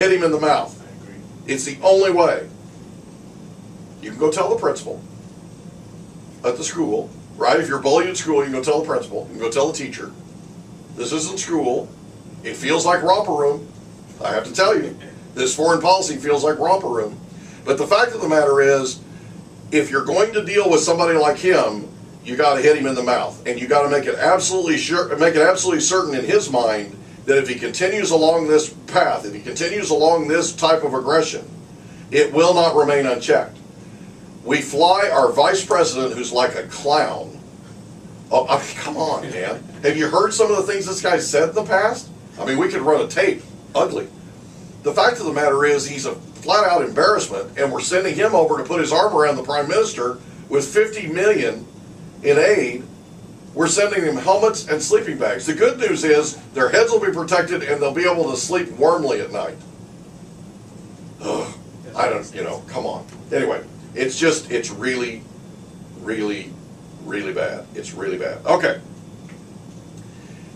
hit him in the mouth. I agree. It's the only way. You can go tell the principal at the school, right? If you're bullied at school, you can go tell the principal. You can go tell the teacher. This isn't school. It feels like romper room. I have to tell you, this foreign policy feels like romper room. But the fact of the matter is, if you're going to deal with somebody like him, you got to hit him in the mouth, and you got to make it absolutely sure, make it absolutely certain in his mind that if he continues along this path, if he continues along this type of aggression, it will not remain unchecked. We fly our vice president, who's like a clown. Oh, I mean, come on, man. Have you heard some of the things this guy said in the past? I mean, we could run a tape. Ugly. The fact of the matter is, he's a flat-out embarrassment, and we're sending him over to put his arm around the prime minister with $50 million in aid. We're sending them helmets and sleeping bags. The good news is their heads will be protected, and they'll be able to sleep warmly at night. Ugh. I don't, come on. Anyway, it's really, really, really bad. It's really bad. Okay.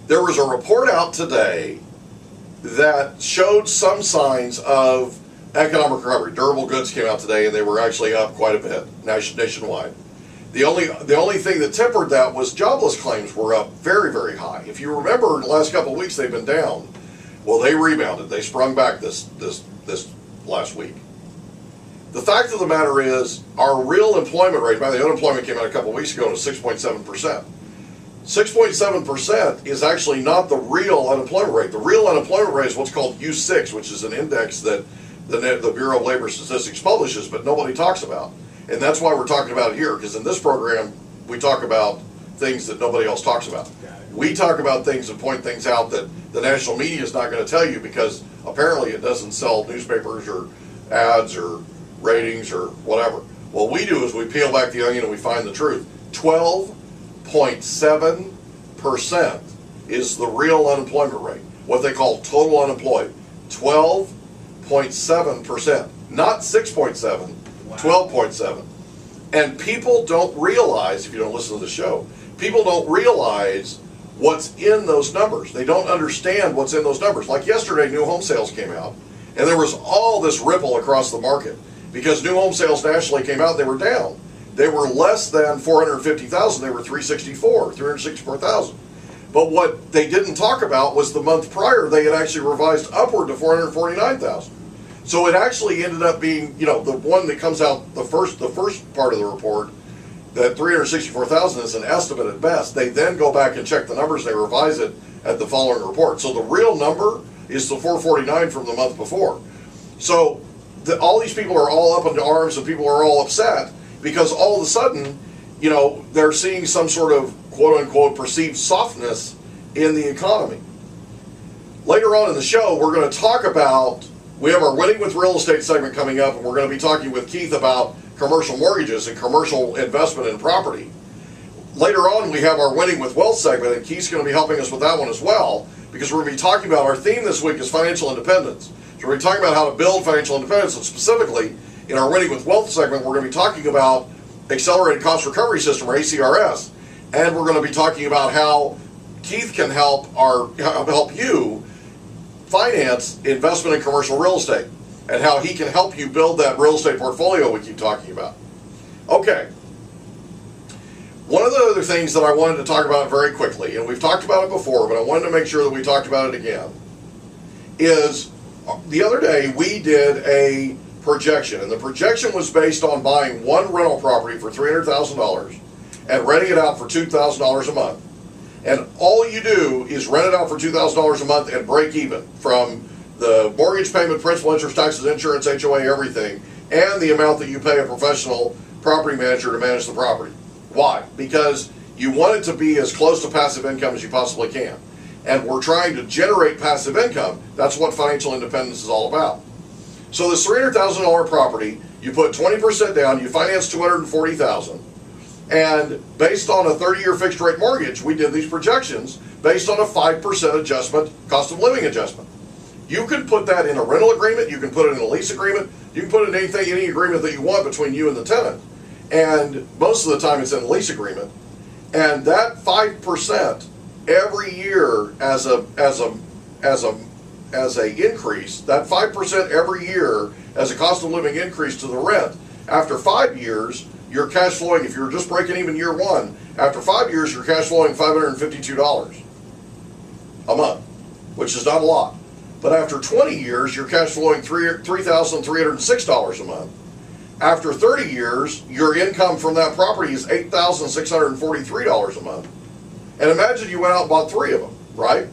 There was a report out today that showed some signs of economic recovery. Durable goods came out today, and they were actually up quite a bit nationwide. The only thing that tempered that was jobless claims were up very, very high. If you remember, the last couple of weeks they've been down. Well, they rebounded. They sprung back this last week. The fact of the matter is, our real employment rate, by the unemployment came out a couple of weeks ago, and it was 6.7%. 6.7% is actually not the real unemployment rate. The real unemployment rate is what's called U6, which is an index that the Bureau of Labor Statistics publishes, but nobody talks about. And that's why we're talking about it here, because in this program, we talk about things that nobody else talks about. We talk about things and point things out that the national media is not going to tell you, because apparently it doesn't sell newspapers or ads or ratings or whatever. What we do is we peel back the onion and we find the truth. 12.7% is the real unemployment rate, what they call total unemployed. 12.7%, not 6.7, 12.7. And people don't realize, if you don't listen to the show, people don't realize what's in those numbers. They don't understand what's in those numbers. Like yesterday, new home sales came out, and there was all this ripple across the market because new home sales nationally came out, they were down. They were less than 450,000. They were 364,000. But what they didn't talk about was the month prior, they had actually revised upward to 449,000. So it actually ended up being, the one that comes out, the first part of the report, that 364,000 is an estimate at best. They then go back and check the numbers, they revise it at the following report. So the real number is the 449 from the month before. So all these people are all up into arms, and people are all upset because all of a sudden, they're seeing some sort of quote-unquote perceived softness in the economy. Later on in the show, we're going to talk about, we have our Winning with Real Estate segment coming up, and we're going to be talking with Keith about commercial mortgages and commercial investment in property. Later on, we have our Winning with Wealth segment, and Keith's going to be helping us with that one as well, because we're going to be talking about, our theme this week is financial independence. So we're going to be talking about how to build financial independence, and specifically, in our Winning with Wealth segment, we're going to be talking about Accelerated Cost Recovery System, or ACRS, and we're going to be talking about how Keith can help you finance investment in commercial real estate, and how he can help you build that real estate portfolio we keep talking about. Okay. One of the other things that I wanted to talk about very quickly, and we've talked about it before, but I wanted to make sure that we talked about it again, is the other day we did a projection, and the projection was based on buying one rental property for $300,000 and renting it out for $2,000 a month. And all you do is rent it out for $2,000 a month and break even from the mortgage payment, principal, interest, taxes, insurance, HOA, everything, and the amount that you pay a professional property manager to manage the property. Why? Because you want it to be as close to passive income as you possibly can. And we're trying to generate passive income. That's what financial independence is all about. So this $300,000 property, you put 20% down, you finance $240,000, and based on a 30-year fixed rate mortgage, we did these projections based on a 5% adjustment, cost of living adjustment. You can put that in a rental agreement, you can put it in a lease agreement, you can put it in any agreement that you want between you and the tenant. And most of the time it's in a lease agreement. And that 5% every year as a as a increase, that 5% every year as a cost of living increase to the rent. After 5 years, you're cash flowing, if you're just breaking even year one, after 5 years, you're cash flowing $552 a month, which is not a lot. But after 20 years, you're cash flowing $3,306 a month. After 30 years, your income from that property is $8,643 a month. And imagine you went out and bought 3 of them, right?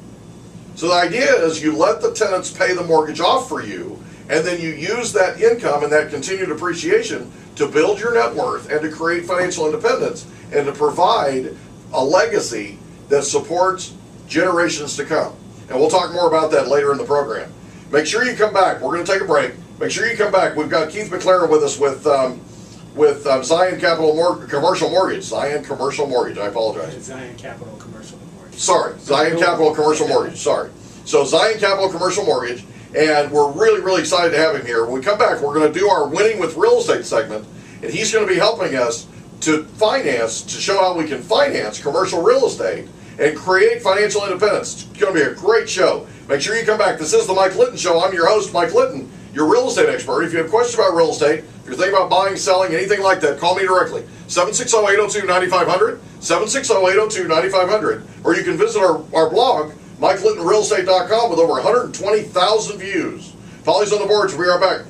So the idea is you let the tenants pay the mortgage off for you, and then you use that income and that continued appreciation to build your net worth and to create financial independence and to provide a legacy that supports generations to come. And we'll talk more about that later in the program. Make sure you come back. We're going to take a break. Make sure you come back. We've got Keith McLaren with us with Zion Commercial Mortgage. Zion Commercial Mortgage. I apologize. Zion Capital Commercial Mortgage. Sorry, Zion Capital Commercial Mortgage. Sorry. So Zion Capital Commercial Mortgage, and we're really, really excited to have him here. When we come back, we're going to do our Winning with Real Estate segment, and he's going to be helping us to show how we can finance commercial real estate and create financial independence. It's going to be a great show. Make sure you come back. This is the Mike Litton Show. I'm your host, Mike Litton, your real estate expert. If you have questions about real estate, if you're thinking about buying, selling, anything like that, call me directly. 760-802-9500, 760-802-9500. Or you can visit our blog, MikeLittonRealEstate.com, with over 120,000 views. Follies on the boards. We'll be right back.